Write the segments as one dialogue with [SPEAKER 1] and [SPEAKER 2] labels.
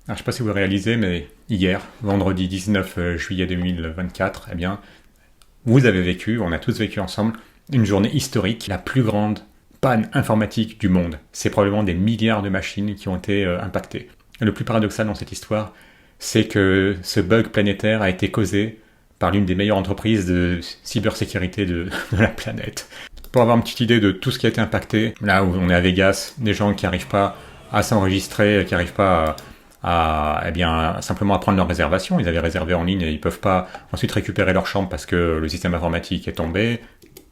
[SPEAKER 1] Alors, je ne sais pas si vous réalisez, mais hier, vendredi 19 juillet 2024, eh bien, vous avez vécu, on a tous vécu ensemble, une journée historique, la plus grande panne informatique du monde. C'est probablement des milliards de machines qui ont été impactées. Et le plus paradoxal dans cette histoire, c'est que ce bug planétaire a été causé par l'une des meilleures entreprises de cybersécurité de la planète. Pour avoir une petite idée de tout ce qui a été impacté, là où on est à Vegas, des gens qui n'arrivent pas à s'enregistrer, qui n'arrivent pas eh bien, simplement à prendre leur réservation. Ils avaient réservé en ligne et ils ne peuvent pas ensuite récupérer leur chambre parce que le système informatique est tombé.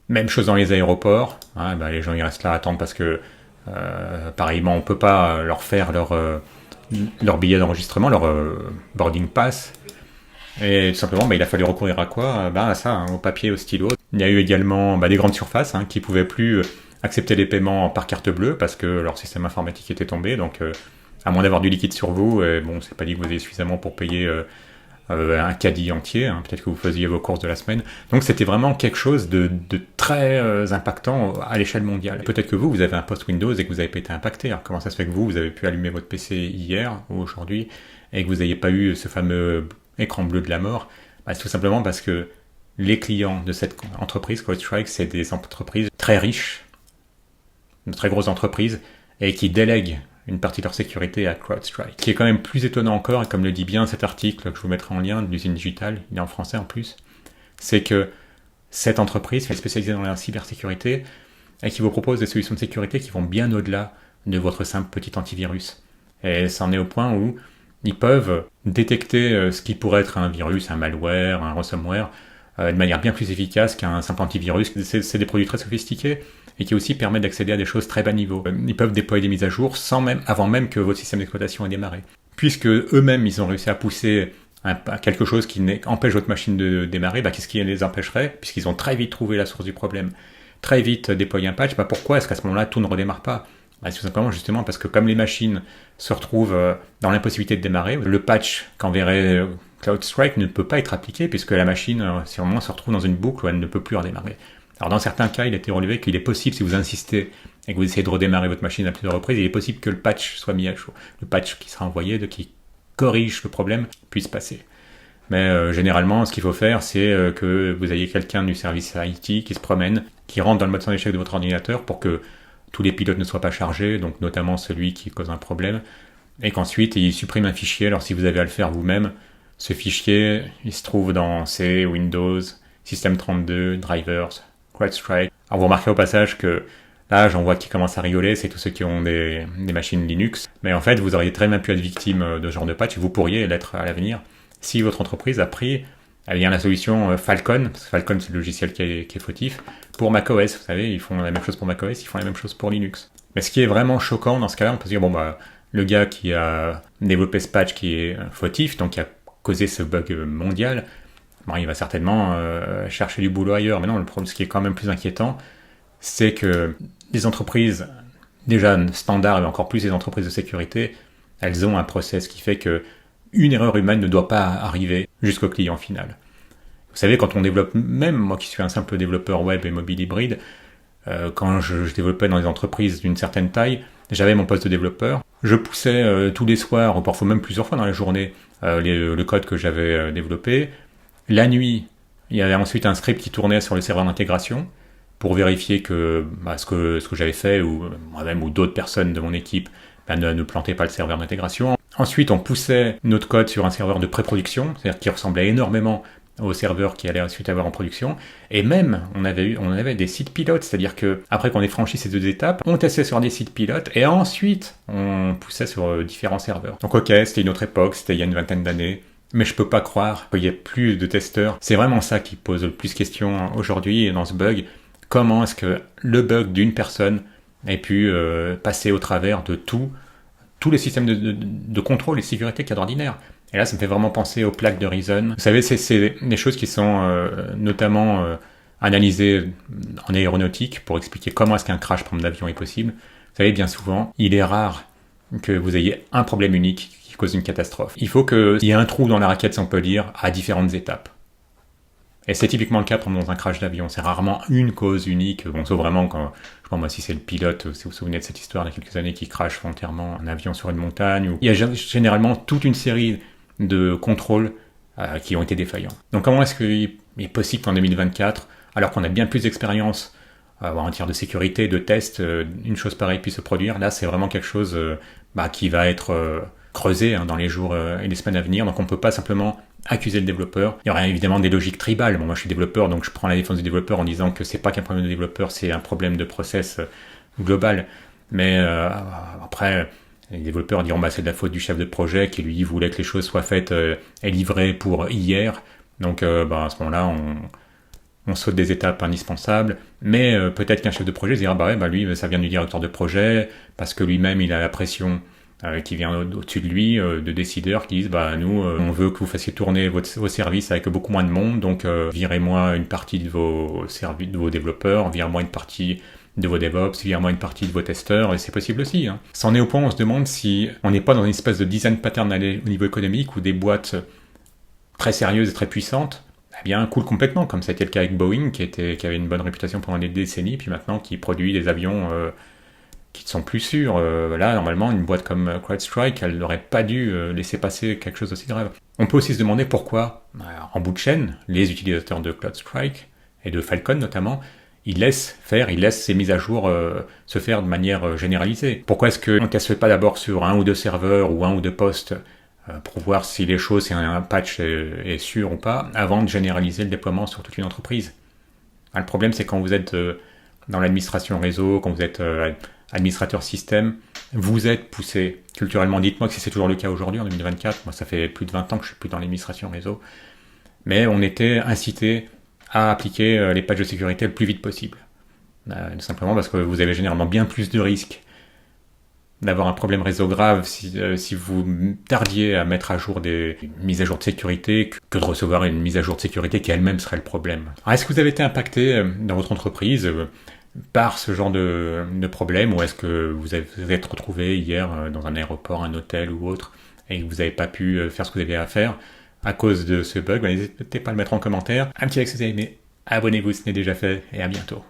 [SPEAKER 1] Même chose dans les aéroports. Hein, ben, les gens ils restent là à attendre parce que, pareillement, on ne peut pas leur faire leur billet d'enregistrement, leur boarding pass. Et tout simplement, il a fallu recourir à quoi? À ça, hein, au papier, au stylo. Il y a eu également des grandes surfaces qui ne pouvaient plus accepter les paiements par carte bleue parce que leur système informatique était tombé. Donc, à moins d'avoir du liquide sur vous, c'est pas dit que vous ayez suffisamment pour payer un caddie entier. Hein, peut-être que vous faisiez vos courses de la semaine. Donc, c'était vraiment quelque chose de très impactant à l'échelle mondiale. Peut-être que vous avez un post Windows et que vous n'avez pas été impacté. Alors, comment ça se fait que vous avez pu allumer votre PC hier ou aujourd'hui et que vous n'ayez pas eu ce fameux écran bleu de la mort? C'est tout simplement parce que les clients de cette entreprise, CrowdStrike, c'est des entreprises très riches, de très grosses entreprises, et qui délèguent une partie de leur sécurité à CrowdStrike. Ce qui est quand même plus étonnant encore, et comme le dit bien cet article que je vous mettrai en lien de l'usine digitale, il est en français en plus, c'est que cette entreprise qui est spécialisée dans la cybersécurité et qui vous propose des solutions de sécurité qui vont bien au-delà de votre simple petit antivirus. Et ça en est au point où ils peuvent détecter ce qui pourrait être un virus, un malware, un ransomware, de manière bien plus efficace qu'un simple antivirus. C'est des produits très sophistiqués et qui aussi permettent d'accéder à des choses très bas niveau. Ils peuvent déployer des mises à jour avant même que votre système d'exploitation ait démarré. Puisque eux-mêmes, ils ont réussi à pousser quelque chose qui empêche votre machine de démarrer, qu'est-ce qui les empêcherait? Puisqu'ils ont très vite trouvé la source du problème, très vite déployé un patch, pourquoi est-ce qu'à ce moment-là, tout ne redémarre pas? C'est tout simplement justement parce que comme les machines se retrouvent dans l'impossibilité de démarrer, le patch qu'enverrait CrowdStrike ne peut pas être appliqué puisque la machine, si au moins, se retrouve dans une boucle où elle ne peut plus redémarrer. Alors dans certains cas, il a été relevé qu'il est possible, si vous insistez et que vous essayez de redémarrer votre machine à plusieurs reprises, il est possible que le patch soit mis à jour. Le patch qui sera envoyé, qui corrige le problème, puisse passer. Mais généralement, ce qu'il faut faire, c'est que vous ayez quelqu'un du service IT qui se promène, qui rentre dans le mode sans échec de votre ordinateur pour que tous les pilotes ne soient pas chargés, donc notamment celui qui cause un problème, et qu'ensuite il supprime un fichier. Alors si vous avez à le faire vous-même, ce fichier, il se trouve dans C, Windows, System32, Drivers, CrowdStrike. Alors vous remarquez au passage que là, j'en vois qui commencent à rigoler, c'est tous ceux qui ont des machines Linux, mais en fait, vous auriez très bien pu être victime de ce genre de patch, et vous pourriez l'être à l'avenir, si votre entreprise a pris la solution Falcon, parce que Falcon c'est le logiciel qui est fautif, pour macOS, vous savez, ils font la même chose pour macOS, ils font la même chose pour Linux. Mais ce qui est vraiment choquant dans ce cas-là, on peut se dire, le gars qui a développé ce patch qui est fautif, donc qui a causé ce bug mondial, il va certainement chercher du boulot ailleurs. Mais non, le problème, ce qui est quand même plus inquiétant, c'est que les entreprises, déjà standards et encore plus les entreprises de sécurité, elles ont un process qui fait que une erreur humaine ne doit pas arriver jusqu'au client final. Vous savez, quand on développe, même moi qui suis un simple développeur web et mobile hybride, quand je développais dans des entreprises d'une certaine taille, j'avais mon poste de développeur. Je poussais tous les soirs, ou parfois même plusieurs fois dans la journée, le code que j'avais développé. La nuit, il y avait ensuite un script qui tournait sur le serveur d'intégration pour vérifier que ce que j'avais fait, ou moi-même ou d'autres personnes de mon équipe, ne plantaient pas le serveur d'intégration. Ensuite, on poussait notre code sur un serveur de pré-production, c'est-à-dire qui ressemblait énormément au serveur qui allait ensuite avoir en production. Et même, on avait des sites pilotes, c'est-à-dire que après qu'on ait franchi ces deux étapes, on testait sur des sites pilotes et ensuite, on poussait sur différents serveurs. Donc ok, c'était une autre époque, c'était il y a une vingtaine d'années. Mais je peux pas croire qu'il y ait plus de testeurs. C'est vraiment ça qui pose le plus question aujourd'hui dans ce bug. Comment est-ce que le bug d'une personne ait pu passer au travers de tous les systèmes de contrôle et de sécurité qu'il y a d'ordinaire? Et là, ça me fait vraiment penser aux plaques de Reason. Vous savez, c'est des choses qui sont notamment analysées en aéronautique pour expliquer comment est-ce qu'un crash d'avion est possible. Vous savez, bien souvent, il est rare que vous ayez un problème unique qui cause une catastrophe. Il faut qu'il y ait un trou dans la raquette, si on peut dire, à différentes étapes. Et c'est typiquement le cas dans un crash d'avion. C'est rarement une cause unique. Bon, sauf vraiment quand, je sais pas moi, si c'est le pilote, si vous vous souvenez de cette histoire il y a quelques années qui crache volontairement un avion sur une montagne. Ou... Il y a généralement toute une série de contrôles qui ont été défaillants. Donc comment est-ce qu'il est possible qu'en 2024, alors qu'on a bien plus d'expérience en matière de sécurité, de tests, une chose pareille puisse se produire? Là, c'est vraiment quelque chose qui va être creusé dans les jours et les semaines à venir. Donc on ne peut pas simplement accuser le développeur. Il y aurait évidemment des logiques tribales. Bon, moi je suis développeur, donc je prends la défense du développeur en disant que c'est pas qu'un problème de développeur, c'est un problème de process global. Mais après, les développeurs diront c'est de la faute du chef de projet qui lui voulait que les choses soient faites et livrées pour hier. Donc à ce moment-là, on saute des étapes indispensables, mais peut-être qu'un chef de projet se dira lui ça vient du directeur de projet parce que lui-même il a la pression qui vient au-dessus de lui, de décideurs qui disent nous on veut que vous fassiez tourner vos services avec beaucoup moins de monde, donc virez-moi une partie de vos services, de vos développeurs, virez-moi une partie de vos DevOps, virez-moi une partie de vos testeurs, et c'est possible aussi. C'en est au point où on se demande si on n'est pas dans une espèce de design pattern au niveau économique où des boîtes très sérieuses et très puissantes coulent complètement, comme ça a été le cas avec Boeing qui avait une bonne réputation pendant des décennies, puis maintenant qui produit des avions qui ne sont plus sûrs. Là, normalement, une boîte comme CrowdStrike, elle n'aurait pas dû laisser passer quelque chose d'aussi grave. On peut aussi se demander pourquoi, en bout de chaîne, les utilisateurs de CrowdStrike, et de Falcon notamment, ils laissent ces mises à jour se faire de manière généralisée. Pourquoi est-ce qu'on ne teste pas d'abord sur un ou deux serveurs ou un ou deux postes pour voir si les choses, si un patch est sûr ou pas, avant de généraliser le déploiement sur toute une entreprise? Le problème, c'est quand vous êtes dans l'administration réseau, quand vous êtes administrateur système, vous êtes poussé culturellement. Dites-moi que si c'est toujours le cas aujourd'hui, en 2024, moi ça fait plus de 20 ans que je suis plus dans l'administration réseau, mais on était incité à appliquer les patchs de sécurité le plus vite possible. Simplement parce que vous avez généralement bien plus de risques d'avoir un problème réseau grave si vous tardiez à mettre à jour des mises à jour de sécurité que de recevoir une mise à jour de sécurité qui elle-même serait le problème. Alors, est-ce que vous avez été impacté dans votre entreprise par ce genre de problème, ou est-ce que vous êtes retrouvé hier dans un aéroport, un hôtel ou autre, et que vous n'avez pas pu faire ce que vous aviez à faire à cause de ce bug? N'hésitez pas à le mettre en commentaire. Un petit like si vous avez aimé, abonnez-vous si ce n'est déjà fait, et à bientôt.